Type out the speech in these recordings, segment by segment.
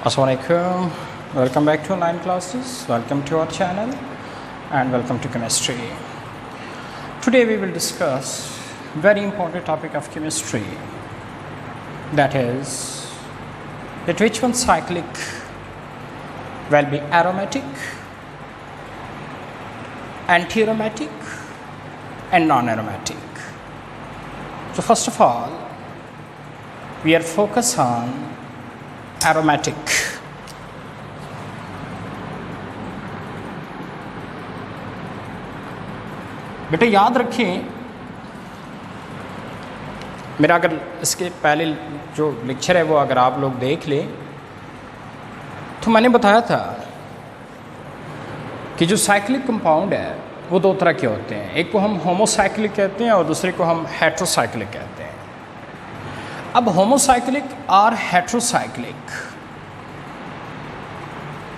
Assalamualaikum. Welcome back to online classes. Welcome to our channel and welcome to chemistry. Today we will discuss very important topic of chemistry, that is that which one cyclic will be aromatic, anti-aromatic and non-aromatic. So first of all we are focused on aromatic. बेटे याद रखें, मेरा अगर इसके पहले जो lecture है वो अगर आप लोग देख लें तो मैंने बताया था कि जो साइक्लिक कंपाउंड है वो दो तरह के होते हैं। एक को हम होमोसाइक्लिक कहते हैं और दूसरे को हम हेट्रोसाइक्लिक कहते हैं। अब होमोसाइक्लिक और heterocyclic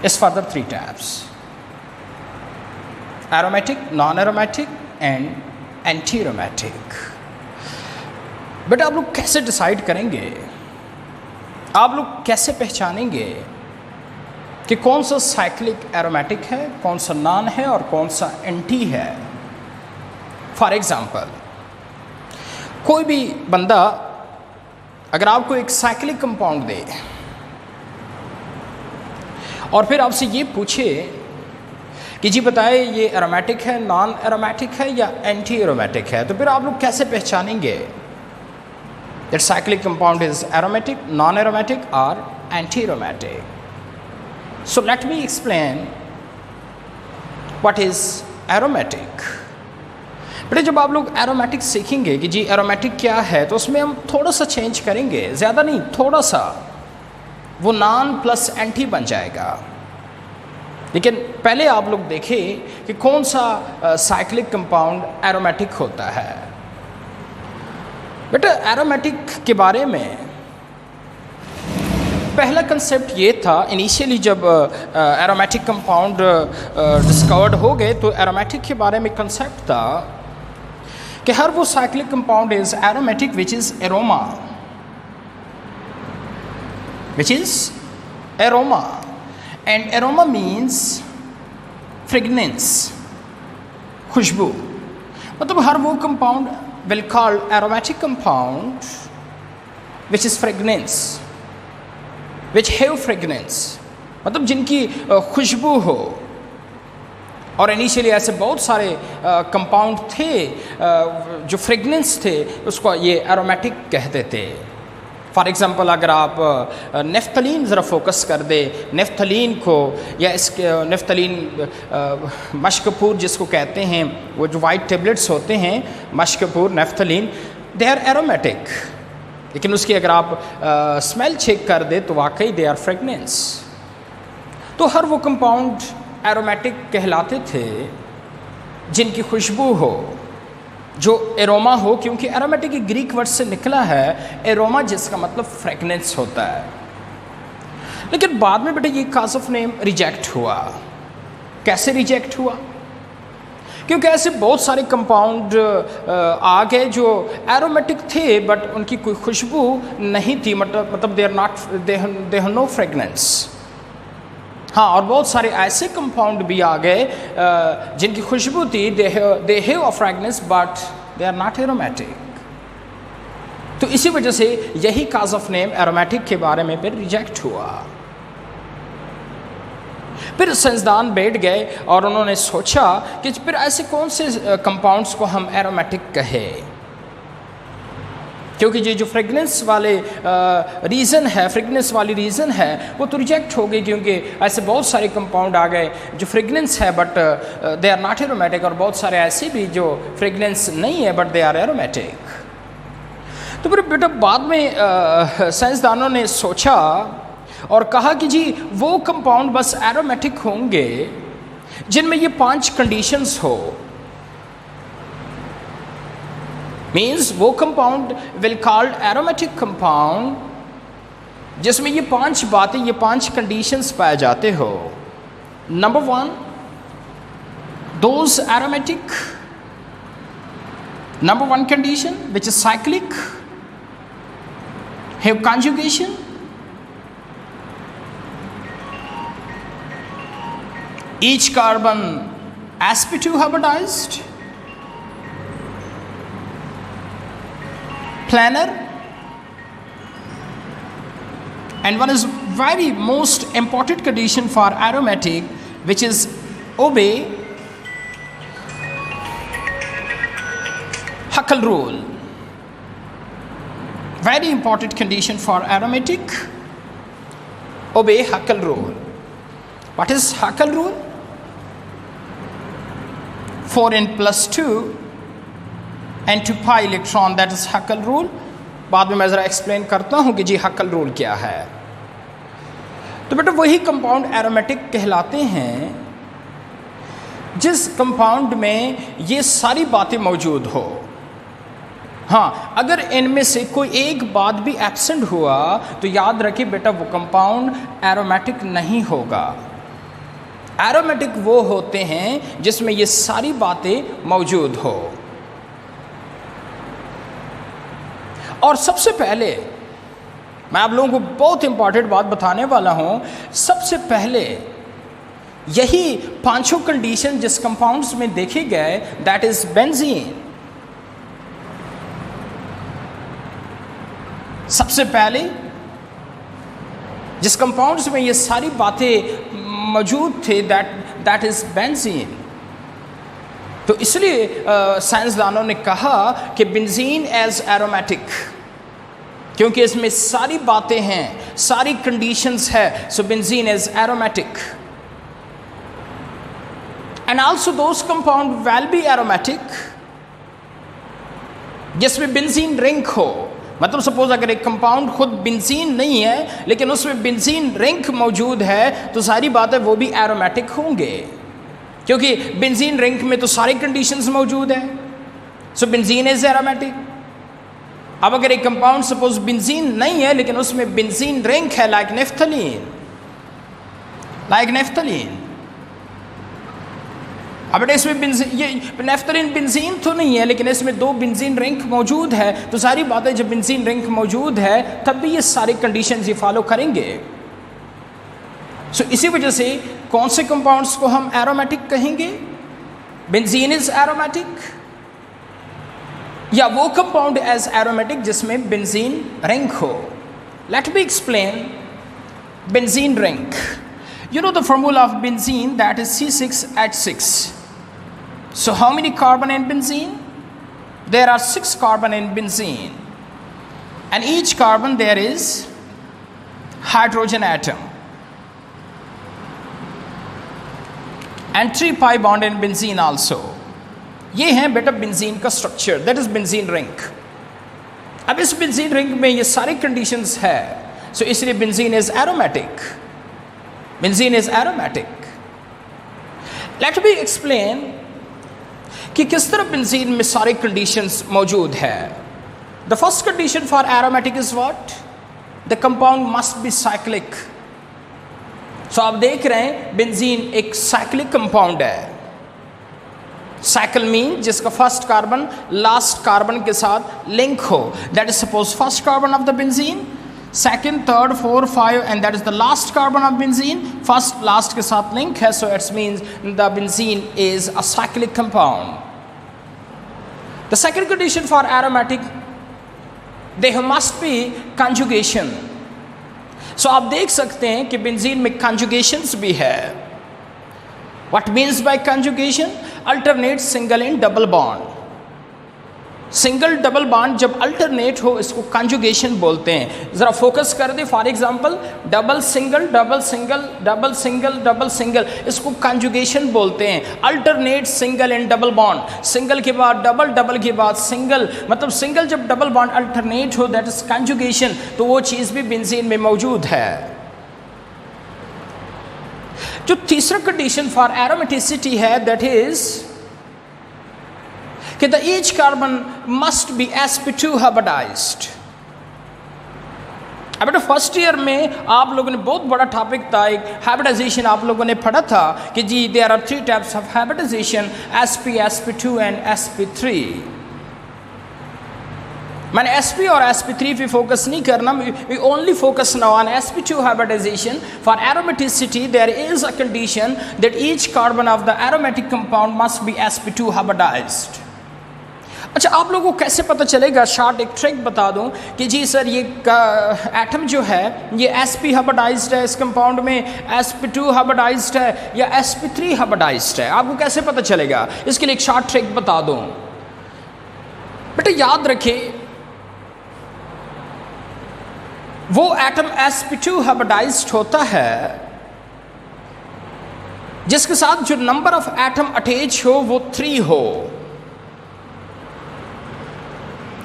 is further three types: aromatic, non-aromatic and anti-aromatic. But आप लोग कैसे डिसाइड करेंगे, आप लोग कैसे पहचानेंगे कि कौन सा साइक्लिक एरोमेटिक है, कौन सा नॉन है और कौन सा एंटी है? फॉर एग्जाम्पल, कोई भी बंदा अगर आपको एक साइक्लिक कंपाउंड दे और फिर आपसे ये पूछे कि जी बताए ये एरोमेटिक है, नॉन एरोमेटिक है या एंटी एरोमेटिक है, तो फिर आप लोग कैसे पहचानेंगे that cyclic compound is aromatic, non aromatic और anti aromatic? So let me explain what is aromatic. बेटे जब आप लोग एरोमेटिक सीखेंगे कि जी एरोमेटिक क्या है, तो उसमें हम थोड़ा सा चेंज करेंगे, ज़्यादा नहीं, थोड़ा सा, वो नॉन प्लस एंटी बन जाएगा। लेकिन पहले आप लोग देखें कि कौन सा साइक्लिक कंपाउंड एरोमेटिक होता है। बेटा एरोमेटिक के बारे में पहला कंसेप्ट ये था, इनिशियली जब एरोमेटिक कंपाउंड डिस्कवर्ड हो गए तो एरोमेटिक के बारे में कंसेप्ट था कि हर वो cyclic compound is aromatic which is aroma, which is aroma, and aroma means fragrance, खुशबू। मतलब हर वो compound will call aromatic compound which is fragrance, which have fragrance, मतलब जिनकी खुशबू हो। और इनिशियली ऐसे बहुत सारे कंपाउंड थे जो फ्रेगनेंस थे, उसको ये एरोमेटिक कहते थे। फॉर एग्ज़ाम्पल अगर आप नेफ्थलीन ज़रा फोकस कर दे, नेफ्थलीन को या इसके नेफ्थलीन मशकपूर जिसको कहते हैं, वो जो वाइट टेबलेट्स होते हैं मशकपूर, नेफ्थलीन, दे आर एरोमेटिक। लेकिन उसकी अगर आप स्मेल चेक कर दे तो वाकई दे आर फ्रेगनेंस। तो हर वो कंपाउंड एरोमेटिक कहलाते थे जिनकी खुशबू हो, जो एरोमा हो, क्योंकि एरोमेटिक की ग्रीक वर्ड से निकला है एरोमा, जिसका मतलब फ्रेगनेंस होता है। लेकिन बाद में बेटा ये काज ऑफ नेम रिजेक्ट हुआ। कैसे रिजेक्ट हुआ? क्योंकि ऐसे बहुत सारे कंपाउंड आ गए जो एरोमेटिक थे बट उनकी कोई खुशबू नहीं थी, मतलब they are not, they have no fragrance. हाँ, और बहुत सारे ऐसे कंपाउंड भी आ गए जिनकी खुशबू थी, they have a fragrance but they are not aromatic. तो इसी वजह से यही काज ऑफ नेम एरोमेटिक के बारे में फिर रिजेक्ट हुआ। फिर साइंसदान बैठ गए और उन्होंने सोचा कि फिर ऐसे कौन से कंपाउंड्स को हम एरोमेटिक कहें, क्योंकि ये जो फ्रेगनेंस वाले रीज़न है, फ्रेगनेंस वाली रीज़न है वो तो रिजेक्ट हो गई, क्योंकि ऐसे बहुत सारे कंपाउंड आ गए जो फ्रेगनेंस है but they are not aromatic, और बहुत सारे ऐसे भी जो फ्रेगनेंस नहीं है बट दे आर एरोमेटिक। तो फिर बेटा बाद में साइंसदानों ने सोचा और कहा कि जी वो कंपाउंड बस एरोमेटिक होंगे जिनमें ये 5 कंडीशंस हो। मीन्स वो compound will called aromatic compound जिसमें ये 5 बातें, ये 5 कंडीशंस पाए जाते हो। Number 1, those aromatic, number 1 condition which is cyclic, have conjugation, each carbon sp2 hybridized, planar, and one is very most important condition for aromatic, which is obey Huckel rule. Very important condition for aromatic, obey Huckel rule. What is Huckel rule? 4n plus 2 and 2 pi electron, that is Huckel rule. बाद में मैं ज़रा explain करता हूँ कि जी हक्कल rule क्या है। तो बेटा वही कंपाउंड एरोमेटिक कहलाते हैं जिस कंपाउंड में ये सारी बातें मौजूद हो। हाँ, अगर इनमें से कोई एक बात भी एब्सेंट हुआ तो याद रखिए बेटा वो कंपाउंड एरोमेटिक नहीं होगा। एरोमेटिक वो होते हैं जिसमें ये सारी बातें मौजूद हो। और सबसे पहले मैं आप लोगों को बहुत इंपॉर्टेंट बात बताने वाला हूं। सबसे पहले यही पांचों कंडीशन जिस कंपाउंड्स में देखे गए, दैट इज बेंजीन। सबसे पहले जिस कंपाउंड्स में ये सारी बातें मौजूद थे, दैट इज बेंजीन। तो इसलिए साइंसदानों ने कहा कि बेंजीन एज एरोमेटिक, क्योंकि इसमें सारी बातें हैं, सारी कंडीशंस है, सो benzene is aromatic. And also those compound will be aromatic जिसमें बेंजीन रिंग हो। मतलब सपोज अगर एक कंपाउंड खुद बेंजीन नहीं है लेकिन उसमें बेंजीन रिंग मौजूद है तो सारी बातें वो भी एरोमेटिक होंगे, क्योंकि बेंजीन रिंग में तो सारी कंडीशंस मौजूद है। सो बेंजीन इज एरोमेटिक। अब अगर एक कंपाउंड सपोज बेंजीन नहीं है लेकिन उसमें बेंजीन रिंग है, लाइक नेफ्थलीन, अब इसमें ये नेफ्थलीन बेंजीन तो नहीं है लेकिन इसमें दो बेंजीन रिंग मौजूद है, तो सारी बातें जब बेंजीन रिंग मौजूद है तब भी ये सारी कंडीशंस ये फॉलो करेंगे। सो इसी वजह से कौन से कंपाउंड्स को हम एरोमेटिक कहेंगे? बेंजीन इज एरोमेटिक, या वो कंपाउंड एज एरोमेटिक जिसमें बेंजीन रिंग हो। Late me explain benzene ring. You know the formula of benzene, that is C6H6. So how many carbon in benzene? There are 6 carbon in benzene, and each carbon there is hydrogen atom, and 3 pi bond in benzene also. ये है बेटा benzene का structure, that is benzene ring. अब इस benzene ring में ये सारी conditions है, सो इसलिए benzene is aromatic. Benzene is aromatic. Let me explain कि किस तरह बेंजीन में सारी कंडीशंस मौजूद है। The first condition for aromatic is what? The compound must be cyclic. So आप देख रहे हैं बेंजीन एक साइक्लिक कंपाउंड है। साइकिल मीन जिसका फर्स्ट कार्बन लास्ट कार्बन के साथ लिंक हो, that is suppose first carbon of the benzene, second, third, 4, 5 and that is the last carbon of benzene. First last के साथ लिंक है, so it's means the benzene is a cyclic compound. The second condition for aromatic, there must be conjugation. So आप देख सकते हैं कि benzene में conjugations भी है। What means by conjugation? Alternate single and double bond. Single double bond जब alternate हो इसको कंजुगेशन बोलते हैं। ज़रा फोकस कर दे। For example double single double single double single double single, इसको कंजुगेशन बोलते हैं। Alternate single and double bond, single के बाद डबल, डबल के बाद सिंगल, मतलब सिंगल जब डबल बॉन्ड अल्टरनेट हो दैट इज कंजुगेशन। तो वो चीज़ भी बेंजीन में मौजूद है। जो तीसरा कंडीशन फॉर एरोमेटिसिटी है दैट इज कि the each carbon must be sp2 hybridized. अब बेटा फर्स्ट ईयर में आप लोगों ने बहुत बड़ा टॉपिक था, एक हाइब्रिडाइजेशन आप लोगों ने पढ़ा था कि जी there are 3 types of hybridization, sp, sp2 and sp3। मैंने sp और sp3 पे फोकस नहीं करना, we only focus now on sp2 hybridization. For aromaticity there is a condition that each carbon of the aromatic compound must be sp2 hybridized. अच्छा, आप लोगों को कैसे पता चलेगा? शॉर्ट एक ट्रिक बता दूं कि जी सर ये एटम जो है ये sp हाइब्रिडाइज्ड है, इस कंपाउंड में sp2 हाइब्रिडाइज्ड है या sp3 हाइब्रिडाइज्ड है, आपको कैसे पता चलेगा? इसके लिए एक शॉर्ट ट्रिक बता दूं। बेटा याद रखिए, वो एटम sp2 हाइब्रिडाइज्ड होता है जिसके साथ जो नंबर ऑफ एटम अटैच हो वो 3 हो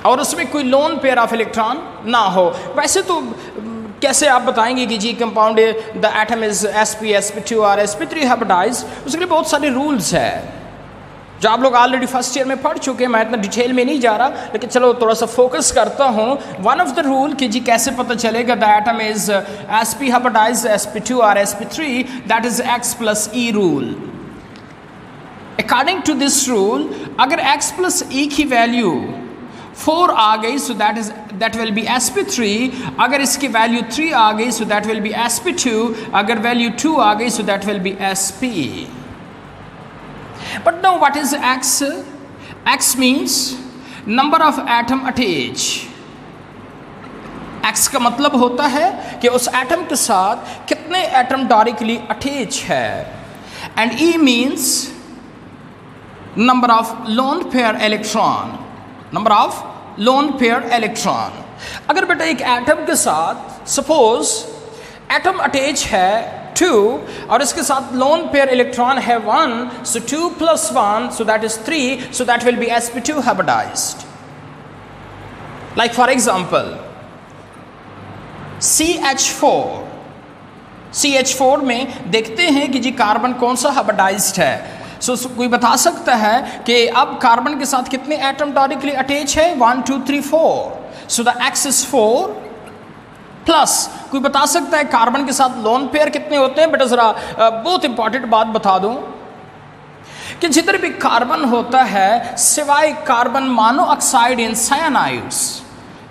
और उसमें कोई लोन पेयर ऑफ इलेक्ट्रॉन ना हो। वैसे तो कैसे आप बताएंगे कि जी compound the atom is sp sp2 और sp3 हाइब्रिडाइज्ड? उसके लिए बहुत सारे रूल्स है जो आप लोग ऑलरेडी फर्स्ट ईयर में पढ़ चुके हैं, मैं इतना डिटेल में नहीं जा रहा, लेकिन चलो थोड़ा सा फोकस करता हूँ। वन ऑफ द रूल कि जी कैसे पता चलेगा the atom is sp hybridized sp2 और sp3, that is x plus e rule. According to this rule अगर x प्लस e की वैल्यू 4 आ गई so that will B sp3, अगर इसकी वैल्यू 3 आ गई so that will be sp2, अगर value 2 आ गई so that will be sp। But now what is x? X means number of atom attach. x का मतलब होता है कि उस एटम के साथ कितने एटम डायरेक्टली अटैच है, and e means number of lone pair electron. Number of lone pair electron. अगर बेटा एक एटम के साथ सपोज एटम अटैच है 2 और इसके साथ लोन पेयर इलेक्ट्रॉन है 1, so 2 + 1 so that is 3, so that will be sp2 hybridized. Like for example CH4 में देखते हैं कि जी कार्बन कौन सा हाइब्रिडाइज्ड है। सो कोई बता सकता है कि अब कार्बन के साथ कितने एटम डायरेक्टली अटैच है? 1 2 3 4, so the x is 4 plus कोई बता सकता है कार्बन के साथ लोन पेयर कितने होते हैं? बेटा जरा बहुत इंपॉर्टेंट बात बता दूं कि जिधर भी कार्बन होता है सिवाय कार्बन मोनोऑक्साइड इन साइनाइड्स,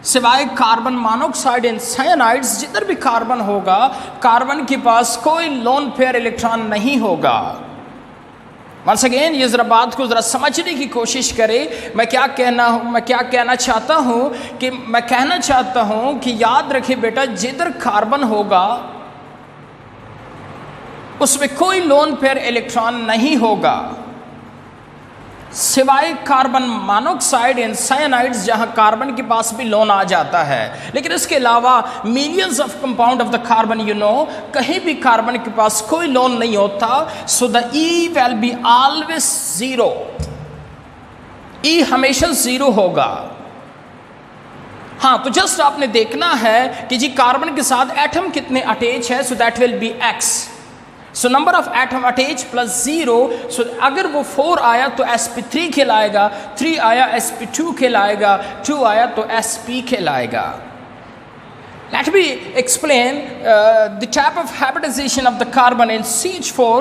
सिवाय कार्बन मोनोऑक्साइड इन साइनाइड्स जिधर भी कार्बन होगा कार्बन के पास कोई लोन पेयर इलेक्ट्रॉन नहीं होगा। वंस अगेन ये जरा बात को जरा समझने की कोशिश करें। मैं क्या कहना चाहता हूँ कि मैं कहना चाहता हूँ कि याद रखिए बेटा जिधर कार्बन होगा उसमें कोई लोन पेयर इलेक्ट्रॉन नहीं होगा सिवाय कार्बन मोनोऑक्साइड इन साइनाइड्स जहां कार्बन के पास भी लोन आ जाता है। लेकिन इसके अलावा millions of compound of the carbon कहीं भी कार्बन के पास कोई लोन नहीं होता। So the E will be always 0, ई हमेशा 0 होगा। हाँ, तो जस्ट आपने देखना है कि जी कार्बन के साथ एटम कितने अटैच है, सो that will B x। So number of atom attach plus 0, सो अगर वो 4 आया तो sp3 कहलाएगा, 3 आया sp2 कहलाएगा, 2 आया तो sp कहलाएगा। Let me explain the type of hybridization of the carbon in CH4।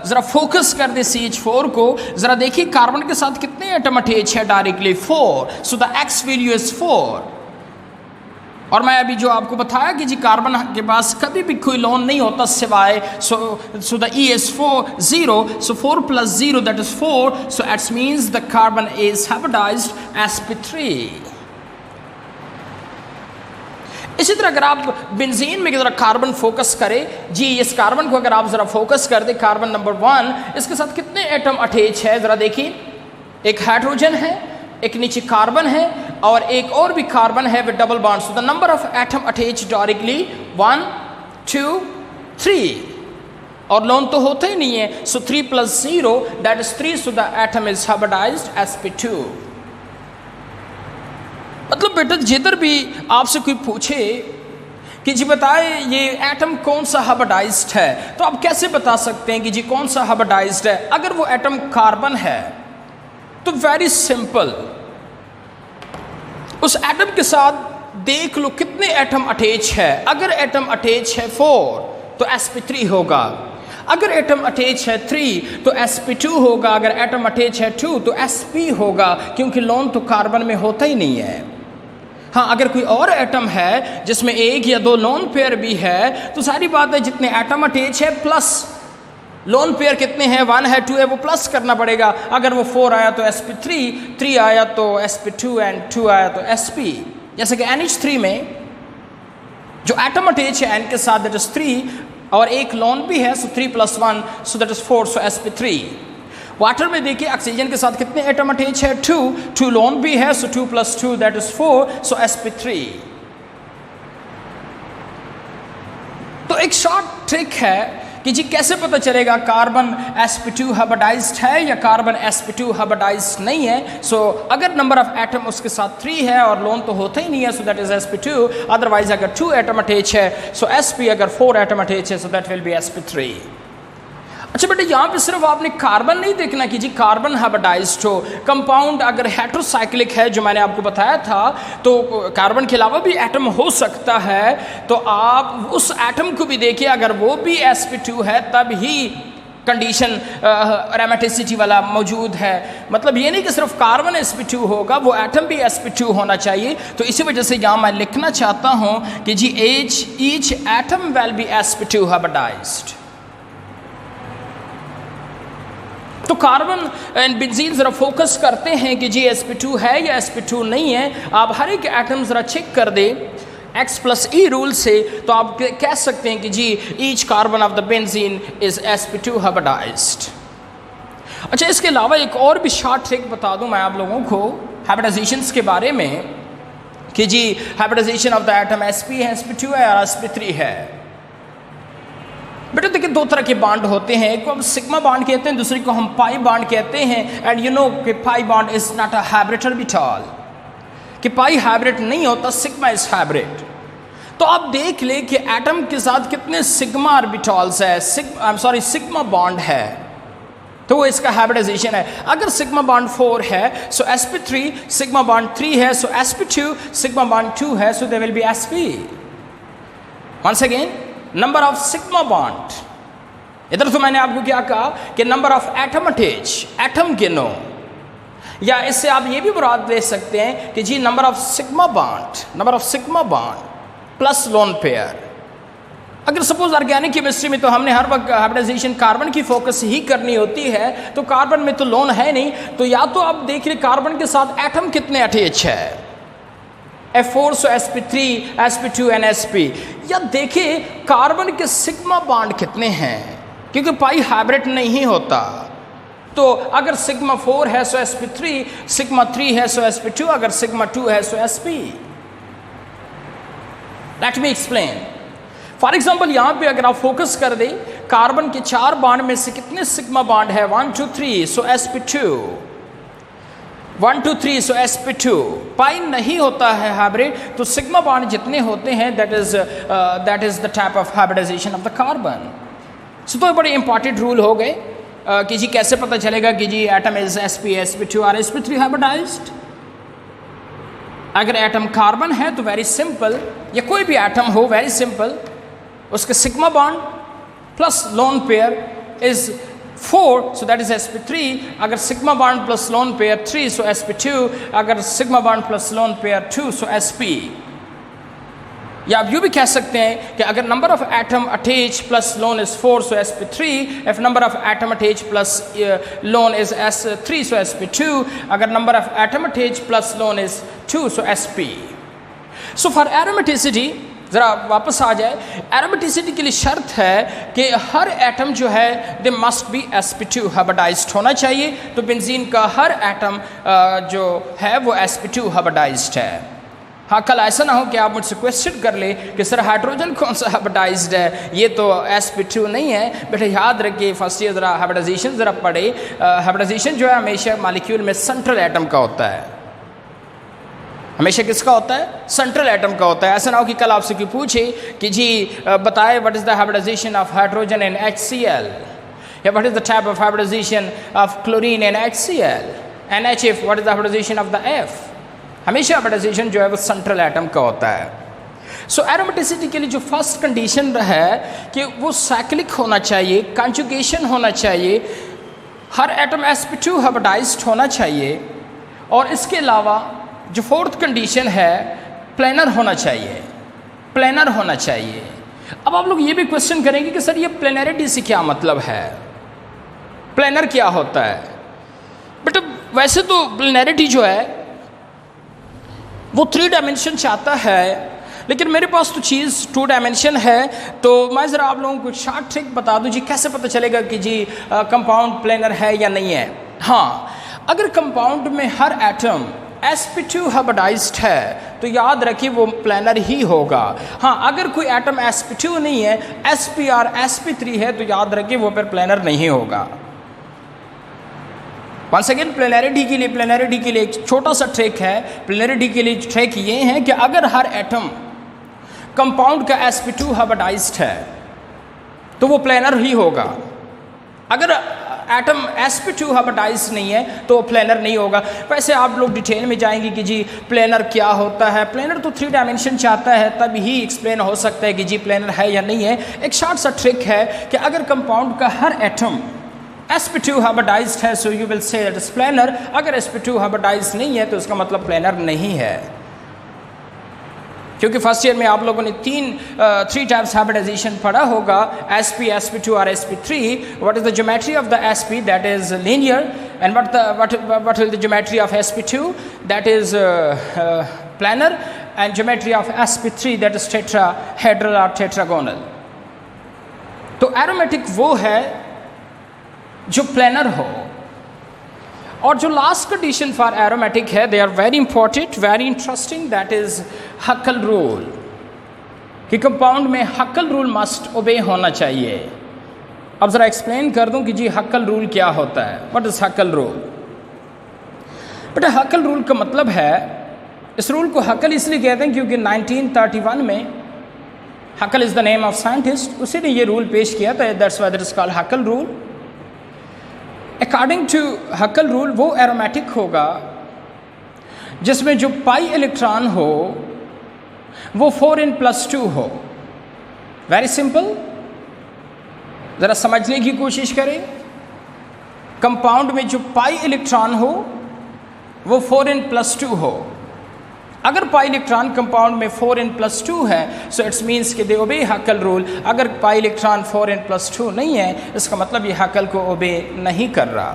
जरा फोकस कर दे CH4 को, जरा देखिए कार्बन के साथ कितने एटम अटैच है directly 4, so the x value is 4। और मैं अभी जो आपको बताया कि जी कार्बन के पास कभी भी कोई लोन नहीं होता सिवाय, so the E is 0, so 4 + 0 that is 4, so it means the carbon is hybridized sp3। इसी तरह अगर आप बेंजीन में जरा कार्बन फोकस करें, जी इस कार्बन को अगर आप जरा फोकस कर दे, कार्बन नंबर 1, इसके साथ कितने एटम अटैच है जरा देखिए, एक हाइड्रोजन है, एक नीचे कार्बन है और एक और भी कार्बन है with double bond. So the number of atom attach directly 1 2 3, और लोन तो होता ही नहीं है, so 3 + 0 that is 3, so the atom is hybridized sp2। मतलब बेटा जिधर भी आपसे कोई पूछे कि जी बताए ये एटम कौन सा हाइब्रिडाइज्ड है, तो आप कैसे बता सकते हैं कि जी कौन सा हाइब्रिडाइज्ड है? अगर वो एटम कार्बन है तो वेरी सिंपल, उस एटम के साथ देख लो कितने एटम अटैच है। अगर एटम अटैच है 4 तो sp3 होगा, अगर एटम अटैच है 3 तो sp2 होगा, अगर एटम अटैच है 2 तो sp होगा, क्योंकि लोन तो कार्बन में होता ही नहीं है। हाँ, अगर कोई और एटम है जिसमें एक या दो लोन पेयर भी है तो सारी बात है जितने एटम अटैच है प्लस लोन पेयर कितने हैं, 1 है 2 है, वो प्लस करना पड़ेगा। अगर वो 4 आया तो sp3, 3 आया तो sp2 एंड 2 आया तो sp। जैसे कि NH3 में जो एटम अटैच है n के साथ दैट इज 3 और एक लोन भी है so 3 + 1 so that is 4 so sp3। Water में देखिए ऑक्सीजन के साथ कितने एटम अटैच है, 2 लोन भी है सो 2 + 2 दैट इज 4 सो sp3। तो एक शॉर्ट ट्रिक है कि जी कैसे पता चलेगा कार्बन sp2 हाइब्रिडाइज्ड है या कार्बन sp2 हाइब्रिडाइज्ड नहीं है। सो अगर नंबर ऑफ एटम उसके साथ 3 है और लोन तो होता ही नहीं है सो दैट इज sp2। अदरवाइज अगर 2 एटम अटैच है सो sp, अगर 4 एटम अटैच है सो दैट विल बी sp3। अच्छा बेटे, यहाँ पे सिर्फ आपने कार्बन नहीं देखना कि जी कार्बन हाइब्रिडाइज्ड हो। कंपाउंड अगर हेट्रोसाइक्लिक है जो मैंने आपको बताया था तो कार्बन के अलावा भी एटम हो सकता है, तो आप उस एटम को भी देखिए, अगर वो भी sp2 है तब ही कंडीशन एरोमेटिसिटी वाला मौजूद है। मतलब ये नहीं कि सिर्फ कार्बन sp2 होगा, वो एटम भी sp2 होना चाहिए। तो इसी वजह से यहाँ मैं लिखना चाहता हूँ कि जी each atom will be sp2 hybridized. तो कार्बन एंड बेंजीन ज़रा फोकस करते हैं कि जी sp2 है या sp2 नहीं है। आप हर एक एटम ज़रा चेक कर दें X + E रूल से, तो आप कह सकते हैं कि जी each carbon of the benzene is sp2 hybridized. अच्छा, इसके अलावा एक और भी शॉर्ट ट्रिक बता दूं मैं आप लोगों को हाइब्रिडाइजेशंस के बारे में कि जी hybridization of the atom sp है, sp2 है और sp3 है। बेटा देखिए, 2 तरह के बॉन्ड होते हैं, एक को हम सिग्मा बॉन्ड कहते हैं, दूसरे को हम पाई बॉन्ड कहते हैं। एंड यू नो कि pi bond is not a hybrid orbital, कि पाई हाइब्रिड नहीं होता, सिग्मा इज हाइब्रिड। तो आप देख ले कि एटम के साथ कितने सिग्मा ऑर्बिटल्स है, सिग्मा बॉन्ड है, तो वो इसका हाइब्रिडाइजेशन है। अगर सिग्मा बॉन्ड 4 है सो sp3, सिग्मा बॉन्ड 3 है सो sp2, सिग्मा बॉन्ड 2 है so they will be sp। Once again, number of sigma bond, इधर तो मैंने आपको क्या कहा कि number of atom attach, atom गिनो, या इससे आप ये भी मुराद ले सकते हैं कि जी number of sigma bond plus lone pair. अगर सपोज ऑर्गेनिक केमिस्ट्री में तो हमने हर वक्त हाइब्रिडाइजेशन कार्बन की फोकस ही करनी होती है, तो कार्बन में तो लोन है नहीं, तो या तो आप देख रहे कार्बन के साथ एटम कितने अटैच है, F4 so sp3, sp2 and sp, या देखिए कार्बन के सिग्मा बॉन्ड कितने हैं, क्योंकि पाई हाइब्रिड नहीं होता। तो अगर सिग्मा 4 है सो sp3, सिग्मा 3 है सो sp2, अगर सिग्मा 2 है सो sp। Late me explain. For example यहाँ पे अगर आप फोकस कर दें, कार्बन के 4 बॉन्ड में से कितने सिग्मा बॉन्ड है, 1 2 3 सो sp2, 1 2 3 सो sp2। पाई नहीं होता है हाइब्रिड, तो सिग्मा बॉन्ड जितने होते हैं that is the type of hybridization of the carbon. So तो बड़े इंपॉर्टेंट रूल हो गए कि जी कैसे पता चलेगा कि जी एटम इज sp, sp2 और sp3 हाइब्रिडाइज्ड। अगर एटम कार्बन है तो वेरी सिंपल, या कोई भी एटम हो वेरी सिंपल, उसके sigma bond plus lone pair is 4 so that is sp3। अगर sigma bond plus lone pair 3 सो sp2, अगर sigma bond plus lone pair 2 सो sp। या आप यूँ भी कह सकते हैं कि अगर number of atom attach plus lone is 4 so sp3, if number of atom attach plus lone is s3 so sp2, अगर number of atom attach plus lone is 2 so sp। So for aromaticity, ज़रा वापस आ जाए, aromaticity के लिए शर्त है कि हर atom जो है they must be sp2 hybridised होना चाहिए। तो बेंजीन का हर एटम जो है वो sp2 हाइब्रिडाइज्ड है। हाँ, कल ऐसा ना हो कि आप मुझसे क्वेश्चन कर ले कि सर हाइड्रोजन कौन सा हाइब्रिडाइज्ड है, ये तो sp2 नहीं है। बेटा याद रखिए, फर्स्ट ईयर ज़रा हाइब्रिडाइजेशन ज़रा पढ़े। हाइब्रिडाइजेशन जो है हमेशा मॉलिक्यूल में सेंट्रल एटम का होता है, हमेशा किसका होता है, सेंट्रल एटम का होता है। ऐसा ना हो कि कल आपसे कोई पूछे कि जी बताए what is the hybridization of hydrogen in HCl, या what is the type of hybridization of chlorine in HCl, NHF what is the hybridization of the F। हमेशा हाइब्रिडाइजेशन जो है वो सेंट्रल एटम का होता है। सो एरोमेटिसिटी के लिए जो फर्स्ट कंडीशन है कि वो साइक्लिक होना चाहिए, कंजुगेशन होना चाहिए, हर एटम sp2 हाइब्रिडाइज्ड होना चाहिए, और इसके अलावा जो फोर्थ कंडीशन है प्लेनर होना चाहिए, प्लेनर होना चाहिए। अब आप लोग ये भी क्वेश्चन करेंगे कि सर ये प्लेनरिटी से क्या मतलब है, प्लेनर क्या होता है? बट वैसे तो प्लेनरिटी जो है वो 3 डायमेंशन चाहता है, लेकिन मेरे पास तो चीज़ 2 डायमेंशन है। तो मैं ज़रा आप लोगों को शॉर्ट ट्रिक बता दूं जी, कैसे पता चलेगा कि जी कंपाउंड प्लेनर है या नहीं है। हाँ, अगर कंपाउंड में हर एटम sp2 हाइब्रिडाइज्ड है तो याद रखिए वो प्लेनर ही होगा। हाँ, अगर कोई एटम sp2 नहीं है, sp और sp3 है, तो याद रखिए वो फिर प्लेनर नहीं होगा। वंस अगेन प्लेनरिटी के लिए एक छोटा सा ट्रिक है। प्लेनरिटी के लिए ट्रिक ये है कि अगर हर एटम कंपाउंड का sp2 हाइब्रिडाइज्ड है तो वो प्लेनर ही होगा। अगर एटम sp2 हाइब्रिडाइज्ड नहीं है तो प्लेनर नहीं होगा। वैसे आप लोग डिटेल में जाएंगे कि जी प्लेनर क्या होता है। प्लेनर तो 3 डायमेंशन चाहता है, तब ही एक्सप्लेन हो सकता है कि जी प्लेनर है या नहीं है। एक शॉर्ट सा ट्रिक है कि अगर कंपाउंड का हर एटम sp2 हाइब्रिडाइज्ड है so you will say that is planar. अगर sp2 हाइब्रिडाइज्ड नहीं है तो इसका मतलब प्लेनर नहीं है, क्योंकि फर्स्ट ईयर में आप लोगों ने 3 टाइप्स हाइब्रिडाइजेशन पढ़ा होगा, sp, sp2 और sp3। What is the geometry of the sp? That is linear. And what will the geometry of sp2? That is planar. And geometry of sp3 that is tetrahedral और tetragonal. तो aromatic वो है जो planar हो। और जो last condition for aromatic है, they are very important, very interesting, that is Huckel rule, कि कंपाउंड में हक्कल रूल मस्ट ओबे होना चाहिए। अब ज़रा एक्सप्लेन कर दूं कि जी हक्कल रूल क्या होता है। What is Huckel rule? बेटा हक्कल रूल का मतलब है, इस रूल को हक्कल इसलिए कहते हैं क्योंकि 1931 में Huckel is the name of scientist, उसी ने ये रूल पेश किया था। That's why it is called Huckel rule. According to Huckel rule वो एरोमेटिक होगा जिसमें जो पाई इलेक्ट्रॉन हो वो 4n+2 हो। वेरी सिंपल, ज़रा समझने की कोशिश करें। कंपाउंड में जो पाई इलेक्ट्रॉन हो वो 4n+2 हो। अगर पाई इलेक्ट्रॉन कंपाउंड में 4n+2 है सो इट्स मीन्स कि दे ओबे हक्कल रूल। अगर पाई इलेक्ट्रॉन 4n+2 नहीं है, इसका मतलब ये हक्कल को ओबे नहीं कर रहा।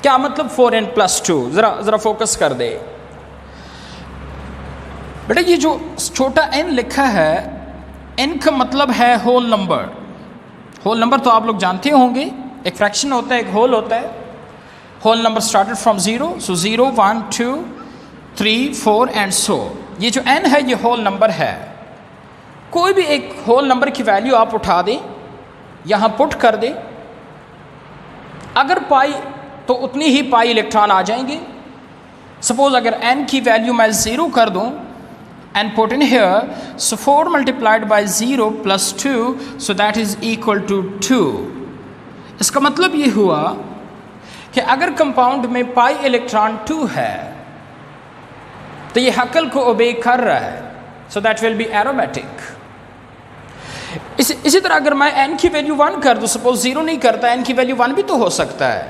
क्या मतलब 4n+2? ज़रा फोकस कर दे बेटा। ये जो छोटा n लिखा है, n का मतलब है होल नंबर। होल नंबर तो आप लोग जानते होंगे, एक फ्रैक्शन होता है, एक होल होता है। Whole number started from 0, so 0, 1, 2, 3, 4 and so. ये जो n है ये होल नंबर है। कोई भी एक होल नंबर की वैल्यू आप उठा दें, यहाँ पुट कर दें, अगर पाई तो उतनी ही पाई इलेक्ट्रॉन आ जाएंगे। सपोज अगर n की वैल्यू मैं 0 कर दूँ and put in here, so 4 multiplied by 0 plus 2, so that is equal to 2। इसका मतलब ये हुआ कि अगर कंपाउंड में पाई इलेक्ट्रॉन 2 है तो ये हक्कल को ओबे कर रहा है, सो दैट विल बी एरोमेटिक। इसी तरह अगर मैं n की वैल्यू 1 कर दूँ, सपोज 0 नहीं करता, n की वैल्यू 1 भी तो हो सकता है।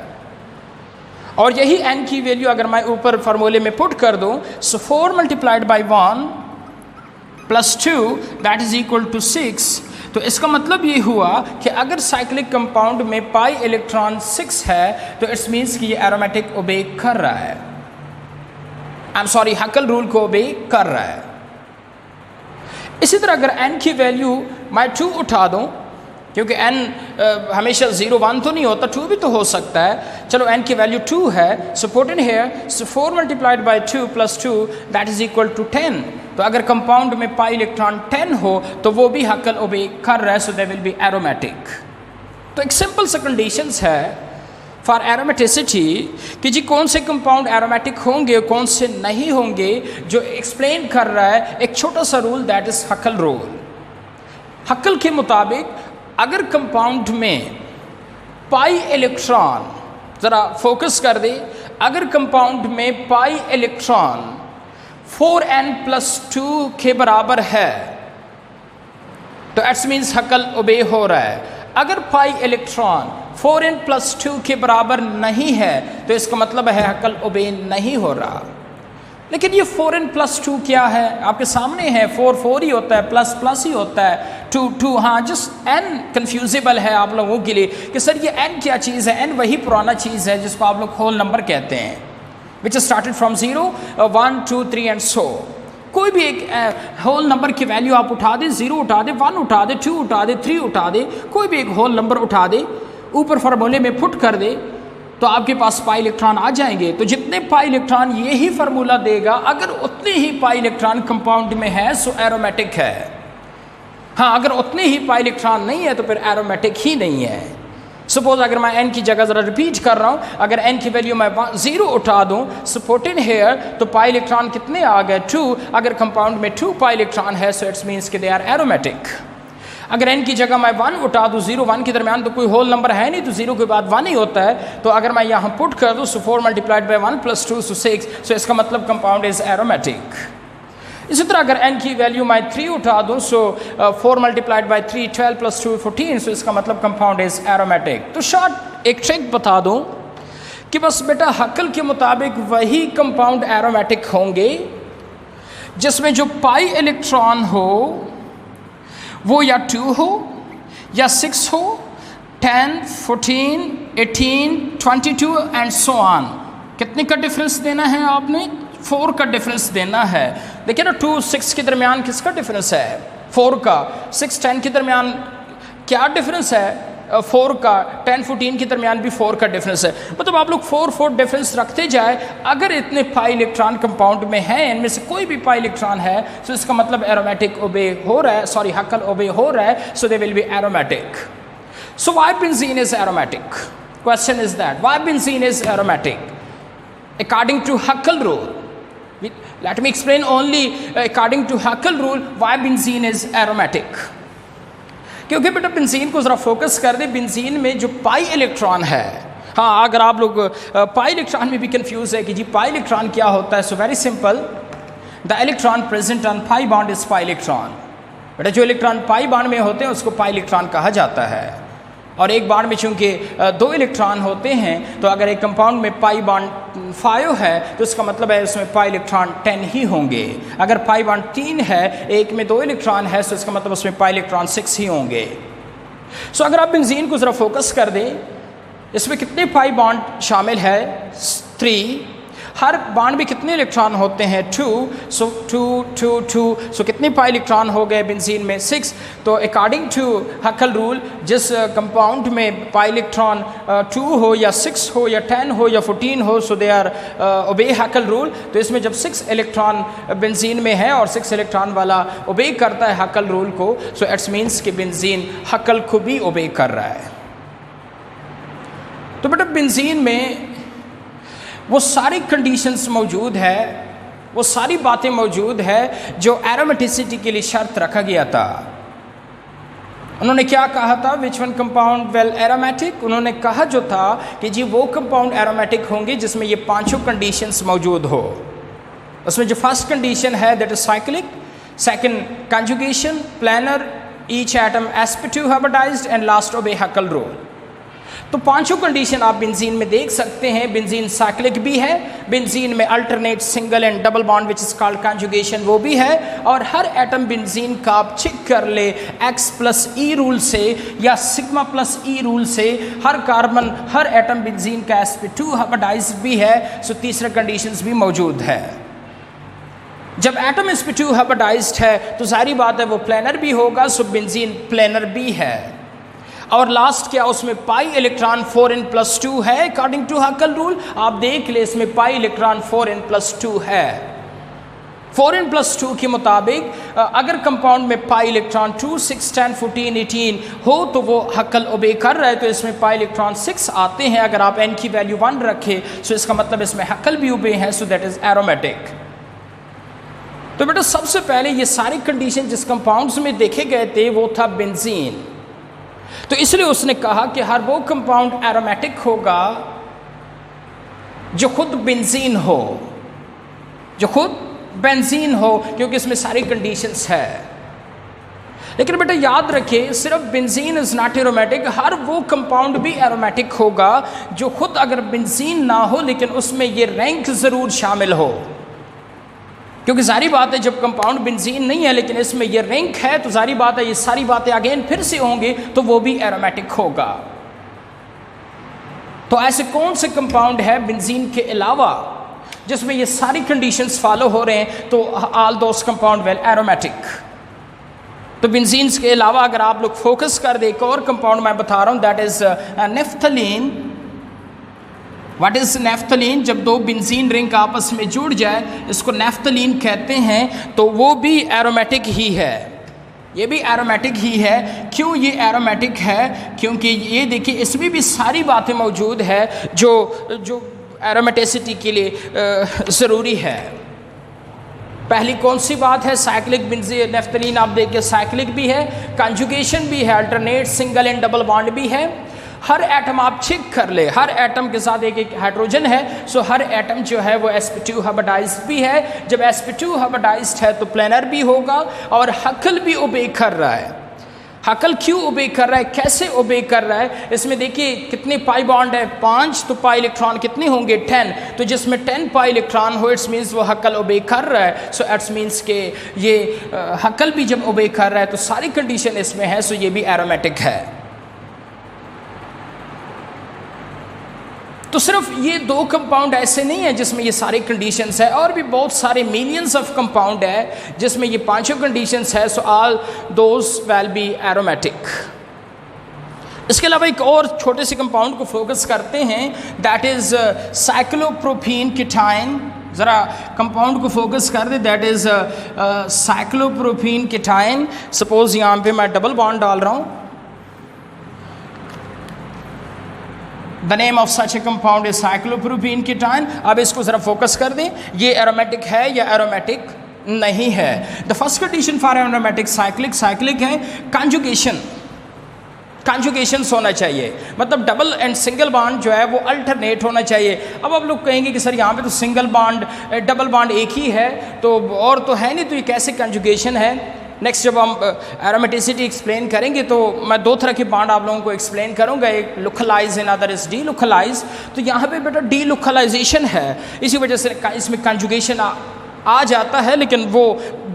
और यही n की वैल्यू अगर मैं ऊपर फार्मूले में पुट कर दूँ, so 4 multiplied by 1 plus 2 that is equal to 6। तो इसका मतलब ये हुआ कि अगर साइक्लिक कंपाउंड में पाई इलेक्ट्रॉन 6 है तो इट्स मीन्स कि ये एरोमेटिक ओबे कर रहा है। हक्कल रूल को ओबे कर रहा है। इसी तरह अगर n की वैल्यू मैं 2 उठा दूं, क्योंकि n हमेशा 0 1 तो नहीं होता, 2 भी तो हो सकता है। चलो n की वैल्यू 2 है, so put in here, so 4 multiplied by 2 plus 2 that is equal to 10। तो अगर कंपाउंड में पाई इलेक्ट्रॉन 10 हो तो वो भी हक्कल ओबे कर रहा है, so they will be aromatic. तो एक सिंपल सा कंडीशंस है फॉर एरोमेटिसिटी कि जी कौन से कंपाउंड एरोमेटिक होंगे कौन से नहीं होंगे, जो एक्सप्लेन कर रहा है एक छोटा सा rule, that is Huckel rule. Huckel के मुताबिक अगर कंपाउंड में पाई इलेक्ट्रॉन, ज़रा फोकस कर दे, अगर कंपाउंड में पाई इलेक्ट्रॉन 4n+2 के बराबर है तो इट्स मीन्स हक्कल ओबे हो रहा है। अगर पाई इलेक्ट्रॉन 4n+2 के बराबर नहीं है तो इसका मतलब है हक्कल ओबे नहीं हो रहा। लेकिन ये 4n+2 क्या है, आपके सामने है। 4 4 ही होता है, प्लस प्लस ही होता है, 2 2। हाँ, जस्ट n कन्फ्यूजेबल है आप लोगों के लिए कि सर ये n क्या चीज़ है। n वही पुराना चीज़ है जिसको आप लोग होल नंबर कहते हैं, which started from 0 1 2 3 and so. कोई भी एक होल नंबर की वैल्यू आप उठा दे, 0 उठा दे, 1 उठा दे, 2 उठा दे, 3 उठा दे, कोई भी एक होल नंबर उठा दे, ऊपर फार्मूले में पुट कर दे, तो आपके पास पाई इलेक्ट्रॉन आ जाएंगे। तो जितने पाई इलेक्ट्रॉन ये ही फार्मूला देगा, अगर उतने ही पाई इलेक्ट्रॉन कंपाउंड में है सो एरोमेटिक है। हाँ, अगर उतने ही पाई इलेक्ट्रॉन नहीं है तो फिर एरोमेटिक ही नहीं है। सपोज अगर मैं n की जगह ज़रा रिपीट कर रहा हूँ, अगर n की वैल्यू मैं 0 उठा दूँ, सपोर्ट इन हेयर, तो पाई इलेक्ट्रॉन कितने आ गए, 2। अगर कंपाउंड में 2 पाई इलेक्ट्रॉन है सो इट्स मीन्स कि दे आर एरोमेटिक। अगर n की जगह मैं 1 उठा दूँ, 0 1 के दरमियान तो कोई होल नंबर है नहीं, तो 0 के बाद 1 ही होता है। तो अगर मैं यहाँ पुट कर दूँ, सो 4 मल्टीप्लाइड बाई 1 + 2 सो 6, सो इसका मतलब कंपाउंड इज एरोमेटिक। इसी तरह अगर n की वैल्यू मैं 3 उठा दूँ, सो 4 मल्टीप्लाइड बाई 3 12 + 2 14, सो इसका मतलब कंपाउंड इज एरोमेटिक। तो शॉर्ट एक ट्रिक बता दूँ कि बस बेटा हकल के मुताबिक वही कंपाउंड एरोमेटिक होंगे जिसमें जो पाई इलेक्ट्रॉन हो वो या 2 हो या 6 हो, 10 14 18 22 एंड सो ऑन। कितने का डिफरेंस देना है आपने, 4 का डिफरेंस देना है। देखिए ना, 2 6 के दरमियान किसका डिफरेंस है, 4 का। 6 10 के दरमियान क्या डिफरेंस है, 4 का। 10 14 के दरमियान भी 4 का डिफरेंस है। मतलब आप लोग 4 4 डिफरेंस रखते जाए। अगर इतने पाई इलेक्ट्रॉन कंपाउंड में हैं, इनमें से कोई भी पाई इलेक्ट्रॉन है, तो इसका मतलब एरोमेटिक ओबे हो रहा है, सॉरी हकल ओबे हो रहा है, so they will be aromatic. So why benzene is aromatic, question is that, why benzene is aromatic according to Huckel rule. Let me explain only according to Huckel rule why benzene is aromatic. क्योंकि बेटा benzene को ज़रा focus कर दे, benzene में जो pi electron है, हाँ अगर आप लोग पाई इलेक्ट्रॉन में भी कंफ्यूज है कि जी पाई इलेक्ट्रॉन क्या होता है, so very simple, the electron present on pi bond is pi electron. बेटा जो इलेक्ट्रॉन पाई बॉन्ड में होते हैं उसको पाई इलेक्ट्रॉन कहा जाता है। और एक बॉन्ड में चूंकि 2 इलेक्ट्रॉन होते हैं, तो अगर एक कंपाउंड में पाई बॉन्ड 5 है तो इसका मतलब है उसमें पाई इलेक्ट्रॉन 10 ही होंगे। अगर पाई बॉन्ड 3 है, एक में 2 इलेक्ट्रॉन है, तो इसका मतलब उसमें पाई इलेक्ट्रॉन 6 ही होंगे। सो अगर आप बेंजीन को ज़रा फोकस कर दें, इसमें कितने पाई बॉन्ड शामिल है, 3। हर बॉन्ड में कितने इलेक्ट्रॉन होते हैं, 2। सो 2 2 2, सो कितने पाई इलेक्ट्रॉन हो गए बेंजीन में, 6। तो अकॉर्डिंग टू हकल रूल, जिस कंपाउंड में पाई इलेक्ट्रॉन 2 हो या 6 हो या 10 हो या 14 हो, सो दे आर ओबे हकल रूल। तो इसमें जब 6 इलेक्ट्रॉन बेंजीन में है और 6 इलेक्ट्रॉन वाला ओबे करता है हकल रूल को, सो इट्स मीन्स कि बेंजीन हकल को भी ओबे कर रहा है। तो बेटा बेंजीन में वो सारी कंडीशंस मौजूद है, वो सारी बातें मौजूद है जो एरोमेटिसिटी के लिए शर्त रखा गया था। उन्होंने क्या कहा था, which one compound well aromatic, उन्होंने कहा जो था कि जी वो कंपाउंड एरोमेटिक होंगे जिसमें ये 5 कंडीशंस मौजूद हो। उसमें जो फर्स्ट कंडीशन है that is cyclic, second conjugation, planar, each atom sp2 hybridized and last obey Huckel rule. तो 5 कंडीशन आप बेंजीन में देख सकते हैं। बेंजीन साइक्लिक भी है, बेंजीन में alternate single and double bond which is called conjugation वो भी है, और हर एटम बेंजीन का आप चेक कर ले X + E रूल से या सिग्मा + E रूल से, हर कार्बन हर एटम बेंजीन का sp2 हाइब्रिडाइज्ड भी है। सो तीसरा कंडीशंस भी मौजूद है। जब एटम sp2 हाइब्रिडाइज्ड है तो सारी बात है वो प्लेनर भी होगा, सो बेंजीन प्लेनर भी है। और लास्ट क्या, उसमें पाई इलेक्ट्रॉन 4n+2 है अकॉर्डिंग टू हकल रूल। आप देख ले इसमें पाई इलेक्ट्रॉन 4n+2 है। 4n+2 के मुताबिक अगर कंपाउंड में पाई इलेक्ट्रॉन 2 6 10 14 18 हो तो वो हकल ओबे कर रहा है, तो इसमें पाई इलेक्ट्रॉन 6 आते हैं। अगर आप n की वैल्यू 1 रखें तो इसका मतलब इसमें हकल भी ओबे है, सो दैट इज एरोमेटिक। तो बेटा सबसे पहले ये सारी कंडीशन जिस कंपाउंड्स में देखे गए थे वो था बेंजीन। तो इसलिए उसने कहा कि हर वो कंपाउंड एरोमेटिक होगा जो खुद बेंजीन हो, जो खुद बेंजीन हो, क्योंकि इसमें सारी कंडीशंस है। लेकिन बेटा याद रखिए, सिर्फ बेंजीन इज नॉट एरोमेटिक, हर वो कंपाउंड भी एरोमेटिक होगा जो खुद अगर बेंजीन ना हो लेकिन उसमें ये रैंक ज़रूर शामिल हो। क्योंकि सारी बात है जब कंपाउंड बेंजीन नहीं है लेकिन इसमें ये रिंग है तो सारी बात है ये सारी बातें अगेन फिर से होंगी तो वो भी एरोमेटिक होगा। तो ऐसे कौन से कंपाउंड है बेंजीन के अलावा जिसमें ये सारी कंडीशंस फॉलो हो रहे हैं? तो all those compound well aromatic. तो बेंजीन्स के अलावा अगर आप लोग फोकस कर दे, एक और कंपाउंड मैं बता रहा हूँ, that is naphthalene. What is naphthalene? जब दो बेंजीन रिंग आपस में जुड़ जाए इसको नेफ्थलीन कहते हैं। तो वो भी एरोमेटिक ही है, ये भी एरोमेटिक ही है। क्यों ये एरोमेटिक है? क्योंकि ये देखिए इसमें भी सारी बातें मौजूद है जो एरोमेटिसिटी के लिए ज़रूरी है। पहली कौन सी बात है? साइक्लिक बेंजीन नेफ्थलीन आप देखिए साइक्लिक भी है, कंजुगेशन भी है, alternate single and double bond भी है। हर एटम आप चेक कर ले, हर एटम के साथ एक हाइड्रोजन है, सो हर एटम जो है वो sp2 हाइब्रिडाइज्ड भी है। जब sp2 हाइब्रिडाइज्ड है तो प्लेनर भी होगा और हकल भी ओबे कर रहा है। हकल क्यों ओबे कर रहा है, कैसे ओबे कर रहा है? इसमें देखिए कितने पाई बॉन्ड है, 5, तो पाई इलेक्ट्रॉन कितने होंगे? 10। तो जिसमें 10 पाई इलेक्ट्रॉन हो इट्स मीन्स वो हकल ओबे कर रहा है। सो इट्स मीन्स के ये हकल भी जब ओबे कर रहा है तो सारी कंडीशन इसमें है, सो ये भी एरोमेटिक है। तो सिर्फ ये दो कंपाउंड ऐसे नहीं है जिसमें ये सारी कंडीशंस है, और भी बहुत सारे मिलियंस ऑफ कंपाउंड है जिसमें ये पांचों कंडीशंस है। So all those will be aromatic. इसके अलावा एक और छोटे से कंपाउंड को फोकस करते हैं, दैट इज साइक्लोप्रोपीन कीटाइन। ज़रा कंपाउंड को फोकस कर दे, that is cyclopropene ketene. Suppose यहाँ पे मैं डबल बॉन्ड डाल रहा हूँ, the name of such a compound is cyclopropene ketene. अब इसको ज़रा फोकस कर दें, ये एरोमेटिक है या एरोमेटिक नहीं है? The first condition for aromatic cyclic है कंजुगेशन होना चाहिए, मतलब डबल एंड सिंगल बॉन्ड जो है वो अल्टरनेट होना चाहिए। अब आप लोग कहेंगे कि सर यहाँ पे तो सिंगल बॉन्ड डबल बॉन्ड एक ही है तो और तो है नहीं, तो ये कैसे कंजुगेशन है? नेक्स्ट जब हम एरोमेटिसिटी एक्सप्लेन करेंगे तो मैं दो तरह के बॉन्ड आप लोगों को एक्सप्लेन करूंगा, एक localise and other is D localise. तो यहाँ पे बेटा डी लोकलाइजेशन है, इसी वजह से इसमें कंजुगेशन आ जाता है, लेकिन वो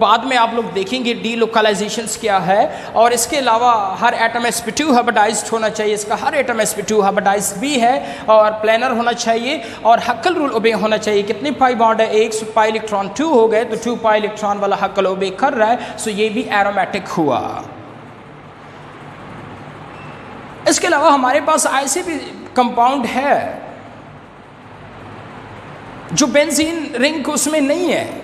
बाद में आप लोग देखेंगे डी लोकलाइजेशंस क्या है। और इसके अलावा हर एटम sp2 हाइब्रिडाइज्ड होना चाहिए, इसका हर एटम sp2 हाइब्रिडाइज्ड भी है, और प्लेनर होना चाहिए, और हक्कल रूल ओबे होना चाहिए। कितने पाई बॉन्ड है? 1 पाई इलेक्ट्रॉन 2 हो गए, तो 2 पाई इलेक्ट्रॉन वाला हक्कल ओबे कर रहा है, सो ये भी एरोमेटिक हुआ। इसके अलावा हमारे पास ऐसे भी कंपाउंड है जो बेंजीन रिंग उसमें नहीं है।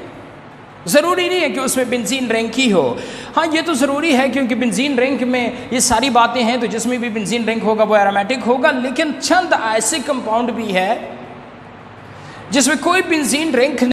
ज़रूरी नहीं है कि उसमें बेंजीन रिंग ही हो, हाँ ये तो ज़रूरी है क्योंकि बेंजीन रिंग में ये सारी बातें हैं, तो जिसमें भी बेंजीन रिंग होगा वो एरोमेटिक होगा। लेकिन चंद ऐसे कंपाउंड भी है जिसमें कोई बेंजीन रिंग